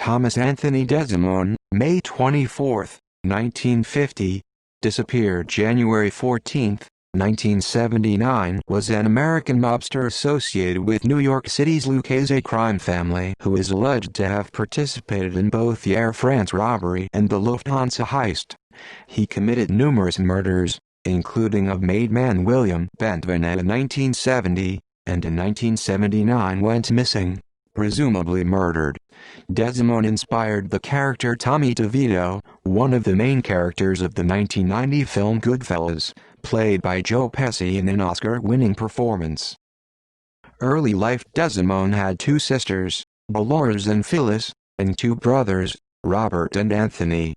Thomas Anthony DeSimone, May 24, 1950, disappeared January 14, 1979, was an American mobster associated with New York City's Lucchese crime family who is alleged to have participated in both the Air France robbery and the Lufthansa heist. He committed numerous murders, including of made man William Bentvena in 1970, and in 1979 went missing, presumably murdered. DeSimone inspired the character Tommy DeVito, one of the main characters of the 1990 film Goodfellas, played by Joe Pesci in an Oscar-winning performance. Early life: DeSimone had two sisters, Dolores and Phyllis, and two brothers, Robert and Anthony.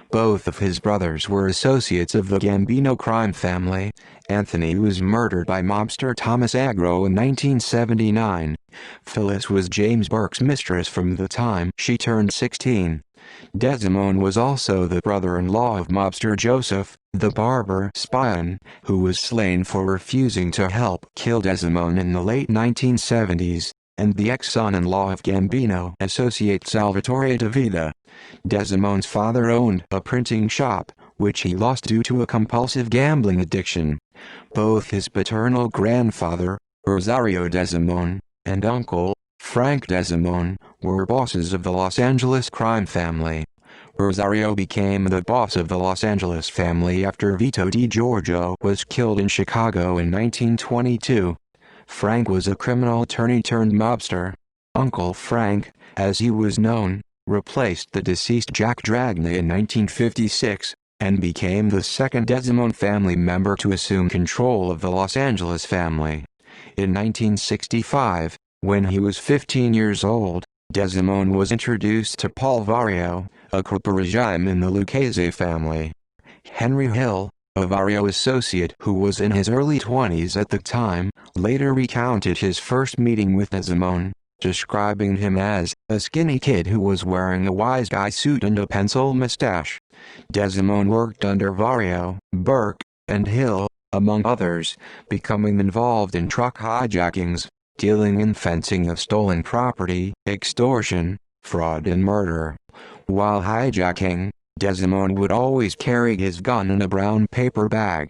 Both of his brothers were associates of the Gambino crime family. Anthony was murdered by mobster Thomas Agro in 1979. Phyllis was James Burke's mistress from the time she turned 16. DeSimone was also the brother-in-law of mobster Joseph, the barber Spion, who was slain for refusing to help kill DeSimone in the late 1970s, and the ex-son-in-law of Gambino associate Salvatore DeVita. DeSimone's father owned a printing shop, which he lost due to a compulsive gambling addiction. Both his paternal grandfather, Rosario DeSimone, and uncle, Frank DeSimone, were bosses of the Los Angeles crime family. Rosario became the boss of the Los Angeles family after Vito DiGiorgio was killed in Chicago in 1922. Frank was a criminal attorney turned mobster. Uncle Frank, as he was known, replaced the deceased Jack Dragna in 1956, and became the second DeSimone family member to assume control of the Los Angeles family. In 1965, when he was 15 years old, DeSimone was introduced to Paul Vario, a regime in the Lucchese family. Henry Hill, a Vario associate who was in his early 20s at the time, later recounted his first meeting with DeSimone, describing him as a skinny kid who was wearing a wise guy suit and a pencil mustache. DeSimone worked under Vario, Burke, and Hill, among others, becoming involved in truck hijackings, dealing in fencing of stolen property, extortion, fraud and murder. While hijacking, DeSimone would always carry his gun in a brown paper bag.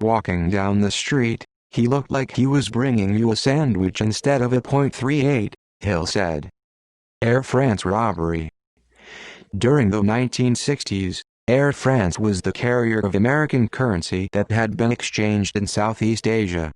Walking down the street, he looked like he was bringing you a sandwich instead of a .38, Hill said. Air France robbery. During the 1960s, Air France was the carrier of American currency that had been exchanged in Southeast Asia.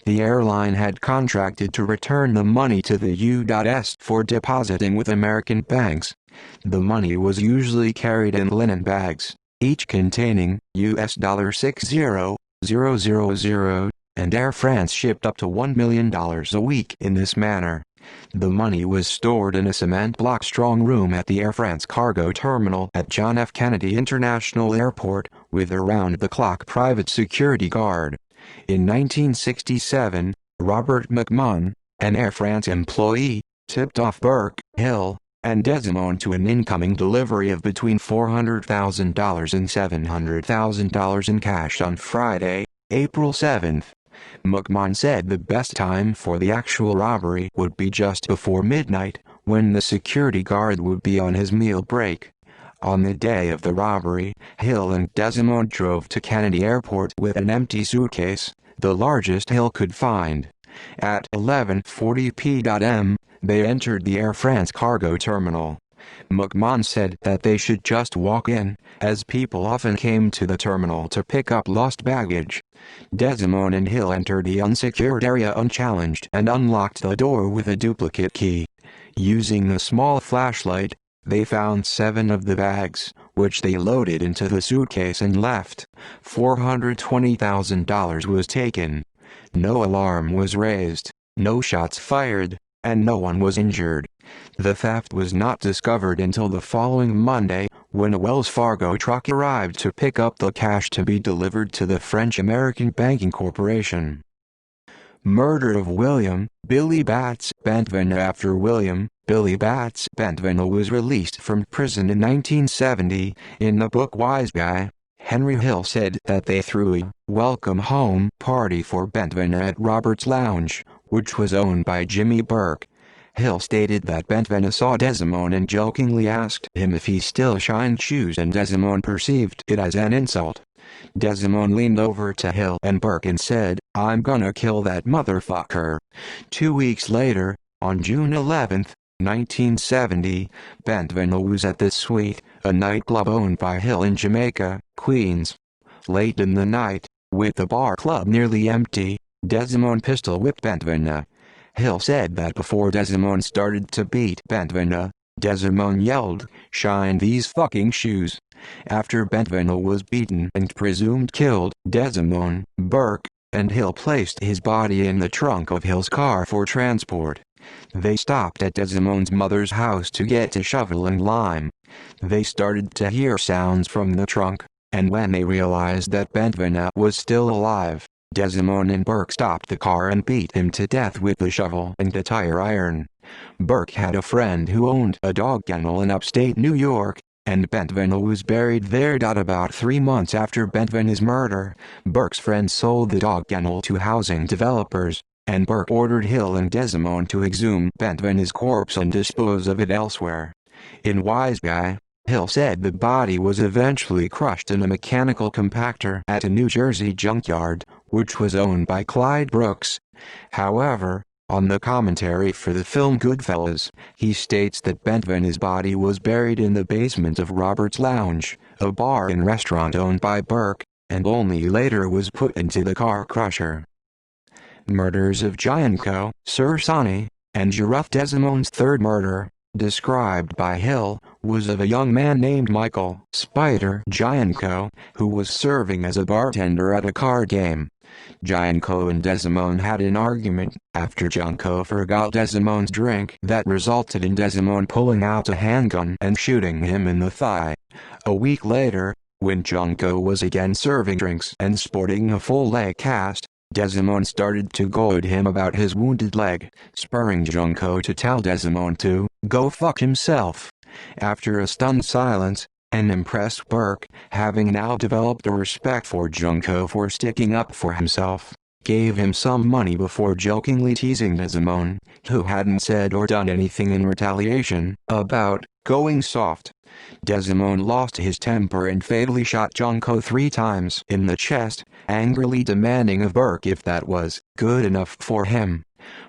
The airline had contracted to return the money to the U.S. for depositing with American banks. The money was usually carried in linen bags, each containing $60,000, and Air France shipped up to $1 million a week in this manner. The money was stored in a cement block strong room at the Air France cargo terminal at John F. Kennedy International Airport, with a round-the-clock private security guard. In 1967, Robert McMahon, an Air France employee, tipped off Burke, Hill, and DeSimone to an incoming delivery of between $400,000 and $700,000 in cash on Friday, April 7. McMahon said the best time for the actual robbery would be just before midnight, when the security guard would be on his meal break. On the day of the robbery, Hill and DeSimone drove to Kennedy Airport with an empty suitcase, the largest Hill could find. At 11:40 p.m., they entered the Air France cargo terminal. McMahon said that they should just walk in, as people often came to the terminal to pick up lost baggage. DeSimone and Hill entered the unsecured area unchallenged and unlocked the door with a duplicate key. Using a small flashlight, they found 7 of the bags, which they loaded into the suitcase and left. $420,000 was taken. No alarm was raised, no shots fired, and no one was injured. The theft was not discovered until the following Monday, when a Wells Fargo truck arrived to pick up the cash to be delivered to the French-American Banking Corporation. Murder of William Billy Bats Bentvena. After William Billy Bats Bentvena was released from prison in 1970, in the book Wise Guy, Henry Hill said that they threw a welcome home party for Bentvena at Robert's Lounge, which was owned by Jimmy Burke. Hill stated that Benvenna saw DeSimone and jokingly asked him if he still shined shoes, and DeSimone perceived it as an insult. DeSimone leaned over to Hill and Burke and said, "I'm gonna kill that motherfucker." 2 weeks later, on June 11, 1970, Benvenna was at the Suite, a nightclub owned by Hill in Jamaica, Queens. Late in the night, with the bar club nearly empty, DeSimone pistol whipped Benvenna. Hill said that before DeSimone started to beat Benvenna, DeSimone yelled, "Shine these fucking shoes." After Benvenna was beaten and presumed killed, DeSimone, Burke, and Hill placed his body in the trunk of Hill's car for transport. They stopped at DeSimone's mother's house to get a shovel and lime. They started to hear sounds from the trunk, and when they realized that Benvenna was still alive, DeSimone and Burke stopped the car and beat him to death with the shovel and the tire iron. Burke had a friend who owned a dog kennel in upstate New York, and Benvenna was buried there. About 3 months after Benvenna's murder, Burke's friend sold the dog kennel to housing developers, and Burke ordered Hill and DeSimone to exhume Benvenna's corpse and dispose of it elsewhere. In Wise Guy, Hill said the body was eventually crushed in a mechanical compactor at a New Jersey junkyard, which was owned by Clyde Brooks. However, on the commentary for the film Goodfellas, he states that Benvenna's body was buried in the basement of Robert's Lounge, a bar and restaurant owned by Burke, and only later was put into the car crusher. Murders of Gianco, Sersani, and Giraffe. DeSimone's third murder, described by Hill, was of a young man named Michael Spider Gianco, who was serving as a bartender at a card game. Gianco and DeSimone had an argument after Gianco forgot DeSimone's drink that resulted in DeSimone pulling out a handgun and shooting him in the thigh. A week later, when Gianco was again serving drinks and sporting a full leg cast, DeSimone started to goad him about his wounded leg, spurring Gianco to tell DeSimone to go fuck himself. After a stunned silence, an impressed Burke, having now developed a respect for Gianco for sticking up for himself, gave him some money before jokingly teasing DeSimone, who hadn't said or done anything in retaliation, about going soft. DeSimone lost his temper and fatally shot Gianco 3 times in the chest, angrily demanding of Burke if that was good enough for him.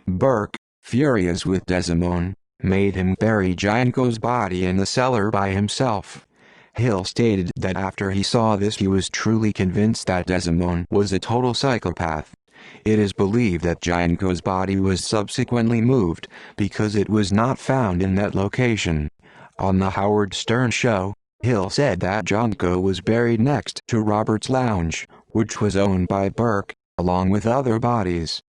Burke, furious with DeSimone, made him bury Gianco's body in the cellar by himself. Hill stated that after he saw this he was truly convinced that DeSimone was a total psychopath. It is believed that Gianco's body was subsequently moved, because it was not found in that location. On the Howard Stern show, Hill said that Gianco was buried next to Robert's Lounge, which was owned by Burke, along with other bodies.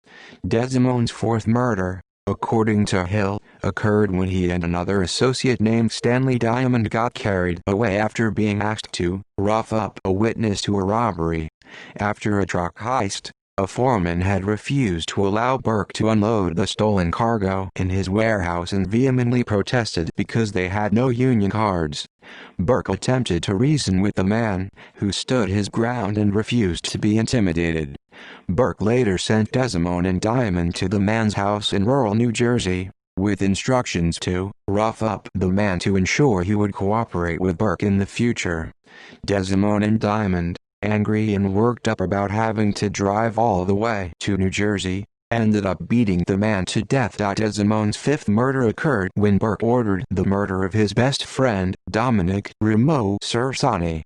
DeSimone's fourth murder, according to Hill, occurred when he and another associate named Stanley Diamond got carried away after being asked to rough up a witness to a robbery. After a truck heist, a foreman had refused to allow Burke to unload the stolen cargo in his warehouse and vehemently protested because they had no union cards. Burke attempted to reason with the man, who stood his ground and refused to be intimidated. Burke later sent DeSimone and Diamond to the man's house in rural New Jersey, with instructions to rough up the man to ensure he would cooperate with Burke in the future. DeSimone and Diamond, angry and worked up about having to drive all the way to New Jersey, ended up beating the man to death. DeSimone's fifth murder occurred when Burke ordered the murder of his best friend, Dominic Remo Sersani.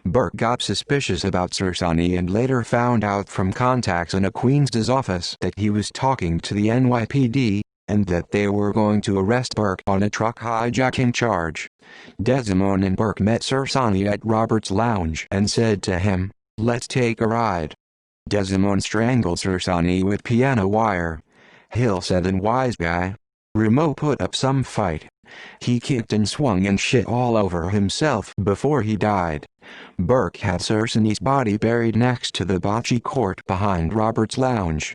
Burke got suspicious about Sersani and later found out from contacts in a Queens office that he was talking to the NYPD, and that they were going to arrest Burke on a truck hijacking charge. DeSimone and Burke met Sersani at Robert's Lounge and said to him, "Let's take a ride." DeSimone strangled Sersani with piano wire. Hill said in Wise Guy, Remo put up some fight. He kicked and swung and shit all over himself before he died. Burke had Sersani's body buried next to the bocce court behind Robert's Lounge.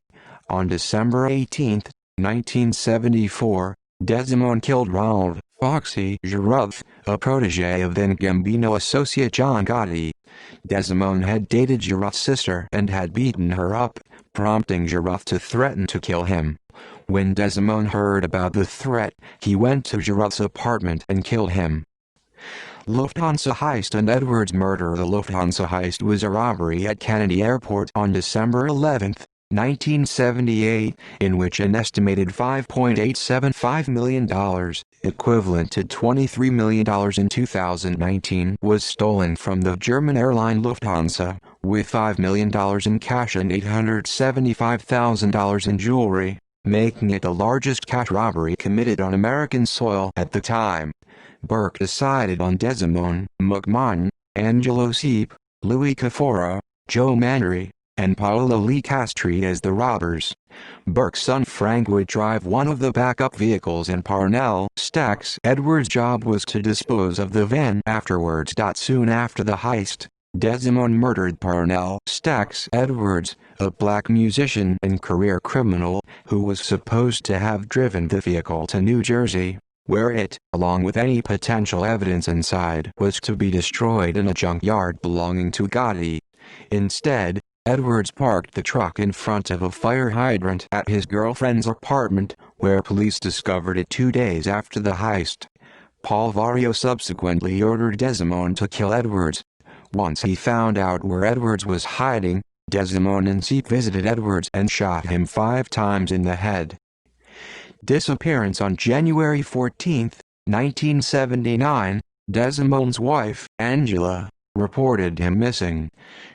On December 18, 1974, DeSimone killed Ronald Foxy Giraffe, a protege of then Gambino associate John Gotti. DeSimone had dated Giraffe's sister and had beaten her up, prompting Giraffe to threaten to kill him. When DeSimone heard about the threat, he went to Giroud's apartment and killed him. Lufthansa heist and Edwards murder. The Lufthansa heist was a robbery at Kennedy Airport on December 11, 1978, in which an estimated $5.875 million, equivalent to $23 million in 2019, was stolen from the German airline Lufthansa, with $5 million in cash and $875,000 in jewelry, making it the largest cash robbery committed on American soil at the time. Burke decided on DeSimone, McMahon, Angelo Seep, Louis Cafora, Joe Maneri, and Paolo Lee Castri as the robbers. Burke's son Frank would drive one of the backup vehicles and Parnell Stacks Edwards' job was to dispose of the van afterwards. Soon after the heist, DeSimone murdered Parnell Stacks Edwards, a black musician and career criminal, who was supposed to have driven the vehicle to New Jersey, where it, along with any potential evidence inside, was to be destroyed in a junkyard belonging to Gotti. Instead, Edwards parked the truck in front of a fire hydrant at his girlfriend's apartment, where police discovered it 2 days after the heist. Paul Vario subsequently ordered DeSimone to kill Edwards. Once he found out where Edwards was hiding, DeSimone and Seep visited Edwards and shot him 5 times in the head. Disappearance. On January 14, 1979, DeSimone's wife, Angela, reported him missing.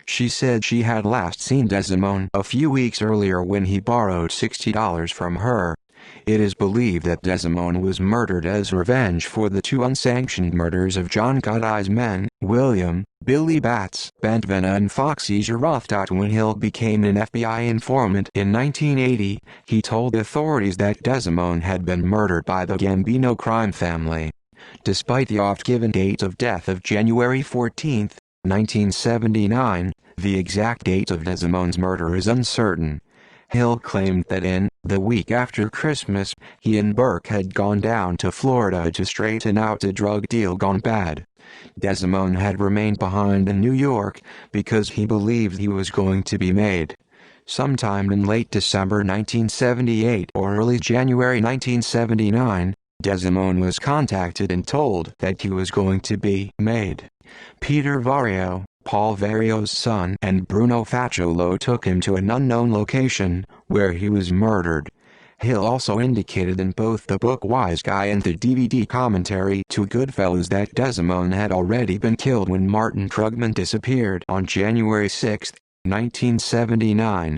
She said she had last seen DeSimone a few weeks earlier when he borrowed $60 from her. It is believed that DeSimone was murdered as revenge for the 2 unsanctioned murders of John Gotti's men, William, Billy Batts, Bentvena and Foxy Giroux. When Hill became an FBI informant in 1980, he told authorities that DeSimone had been murdered by the Gambino crime family. Despite the oft-given date of death of January 14, 1979, the exact date of DeSimone's murder is uncertain. Hill claimed that in the week after Christmas, he and Burke had gone down to Florida to straighten out a drug deal gone bad. DeSimone had remained behind in New York because he believed he was going to be made. Sometime in late December 1978 or early January 1979, DeSimone was contacted and told that he was going to be made. Peter Vario, Paul Vario's son, and Bruno Facciolo took him to an unknown location, where he was murdered. Hill also indicated in both the book Wise Guy and the DVD commentary to Goodfellas that DeSimone had already been killed when Martin Krugman disappeared on January 6, 1979.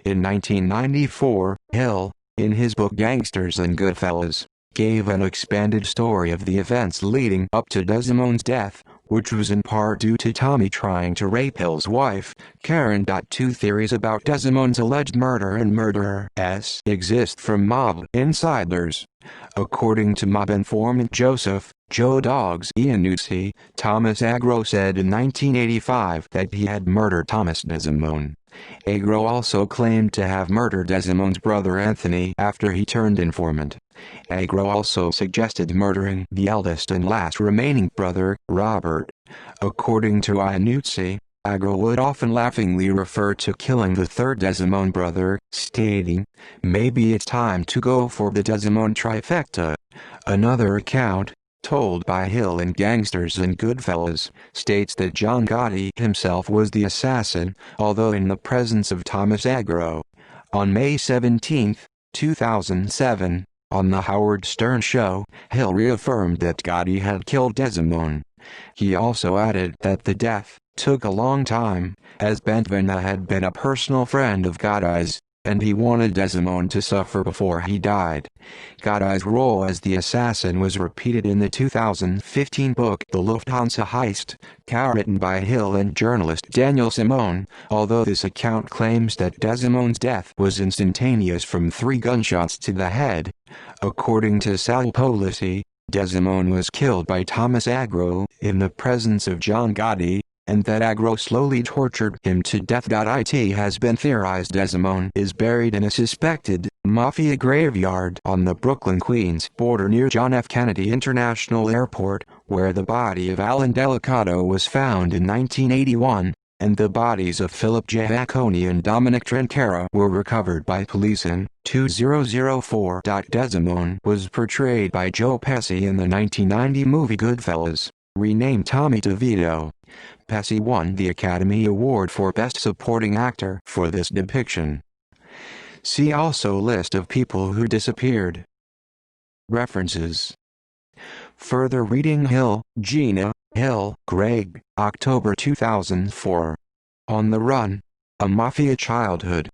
In 1994, Hill, in his book Gangsters and Goodfellas, gave an expanded story of the events leading up to DeSimone's death, which was in part due to Tommy trying to rape Hill's wife, Karen. 2 theories about DeSimone's alleged murder and murderers exist from mob insiders. According to mob informant Joseph Joe Dogs Iannuzzi, Thomas Agro said in 1985 that he had murdered Thomas DeSimone. Agro also claimed to have murdered DeSimone's brother Anthony after he turned informant. Agro also suggested murdering the eldest and last remaining brother, Robert. According to Iannuzzi, Agro would often laughingly refer to killing the third DeSimone brother, stating, "Maybe it's time to go for the DeSimone trifecta." Another account, told by Hill in Gangsters and Goodfellas, states that John Gotti himself was the assassin, although in the presence of Thomas Agro. On May 17, 2007, on The Howard Stern Show, Hill reaffirmed that Gotti had killed DeSimone. He also added that the death took a long time, as Bentvena had been a personal friend of Gotti's, and he wanted DeSimone to suffer before he died. Gotti's role as the assassin was repeated in the 2015 book The Lufthansa Heist, co-written by Hill and journalist Daniel Simone, although this account claims that DeSimone's death was instantaneous from 3 gunshots to the head. According to Sal Polisi, DeSimone was killed by Thomas Agro in the presence of John Gotti, and that Agro slowly tortured him to death. It has been theorized DeSimone is buried in a suspected mafia graveyard on the Brooklyn-Queens border near John F. Kennedy International Airport, where the body of Alan Delicato was found in 1981, and the bodies of Philip Giacconi and Dominic Trinchero were recovered by police in 2004. DeSimone was portrayed by Joe Pesci in the 1990 movie Goodfellas, renamed Tommy DeVito. Pesci won the Academy Award for Best Supporting Actor for this depiction. See also List of people who disappeared. References. Further reading Hill, Gina, Hill, Greg, October 2004. On the Run. A Mafia Childhood.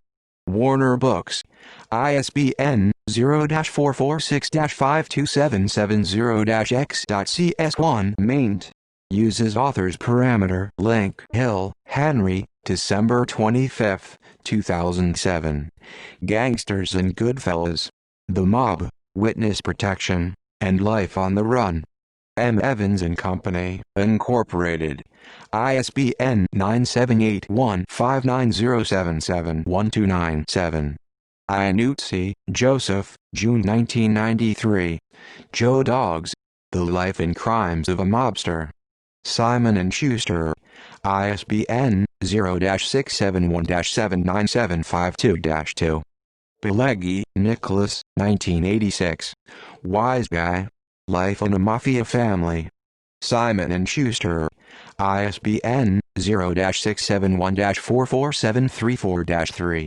Warner Books. ISBN 0-446-52770-X.cs1 maint. Uses author's parameter link. Hill, Henry, December 25, 2007. Gangsters and Goodfellas. The Mob, Witness Protection, and Life on the Run. M. Evans and Company, Incorporated. ISBN 978-1-59077-1297. Iannuzzi, Joseph, June 1993. Joe Dogs. The Life and Crimes of a Mobster. Simon & Schuster. ISBN 0-671-79752-2. Pileggi, Nicholas, 1986. Wise Guy. Life on a Mafia Family. Simon & Schuster. ISBN 0-671-44734-3.